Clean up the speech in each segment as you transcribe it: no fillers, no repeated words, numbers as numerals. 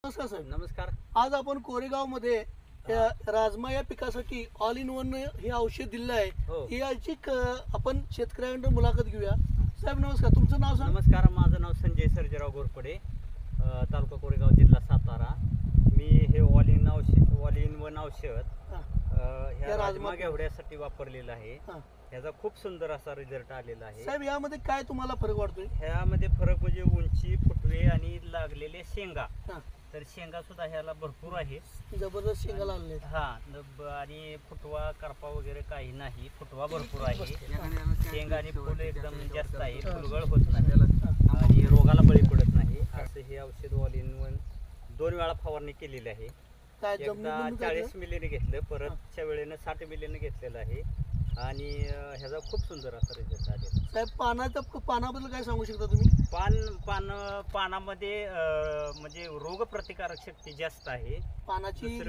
नमस्कार साहेब. नमस्कार. आज आपण कोरेगाव मध्ये राजमा या पिकासाठी ऑल इन वन हे औषध दिलं आहे. हो. याची आपण शेतकऱ्यांकडून मुलाखत घेऊया. साहेब नमस्कार, तुमचं नाव सांगा. नमस्कार, माझं नाव संजय सर्जेराव घोरपडे, तालुका कोरेगाव, जिल्हा सातारा. मी हे ऑल इन वन औषध ह्या राजमा घेवड्यासाठी वापरलेलं आहे. याचा खूप सुंदर असा रिझल्ट आलेला आहे. साहेब यामध्ये काय तुम्हाला फरक वाटतोय? ह्यामध्ये फरक म्हणजे उंची, फुटवे आणि लागलेले शेंगा. तर शेंगा सुद्धा ह्याला भरपूर आहे, जबरदस्त शेंगा लागले. हा, आणि फुटवा करपा वगैरे काही नाही, फुटवा भरपूर आहे. शेंगा आणि फुल एकदम जास्त आहे, फुलगळ होत नाही आणि रोगाला बळी पडत नाही. असं हे औषध ऑल इन वन 2 वेळा फवारणी केलेली आहे. एकदा 40 मिलीने घेतलं, परतच्या वेळेनं 60 मिलीने घेतलेलं आहे आणि ह्याचा खूप सुंदर असा रिझल्ट आलेला. साहेब पानाबद्दल काय सांगू शकता तुम्ही? पानामध्ये म्हणजे रोग प्रतिकारक शक्ती जास्त आहे. पानाची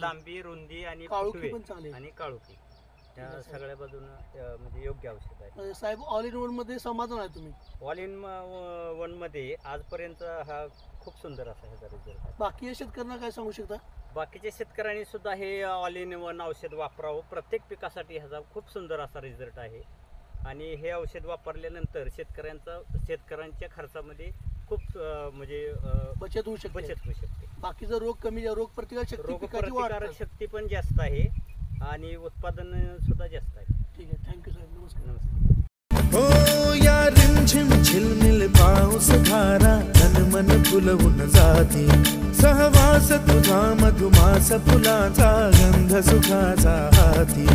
लांबी, रुंदी आणि काळुकी या सगळ्या बाजूने म्हणजे योग्य औषध आहे. साहेब ऑल इन वन मध्ये समाधान आहे तुम्ही? ऑल इन वन मध्ये आजपर्यंत हा खूप सुंदर असा ह्याचा रिझल्ट आहे. बाकी शेतकऱ्यांना काय सांगू शकता? बाकीच्या शेतकऱ्यांनी सुद्धा हे ऑल इन वन औषध वापरावं. प्रत्येक पिकासाठी ह्याचा खूप सुंदर असा रिझल्ट आहे आणि हे औषध वापरल्यानंतर शेतकऱ्यांच्या खर्चामध्ये खूप म्हणजे बचत होऊ शकते. बाकीचा रोग कमी, रोग प्रतिकारक शक्ती पण जास्त आहे आणि उत्पादन सुद्धा जास्त आहे. ठीक आहे, थँक्यू साहेब. नमस्कार. हो या रिमझिम झिलमिल पाऊस धारा तन मन फुलवून जाते. सहवास तुझा मधुमास फुलाचा गंध सुखाचा हाती.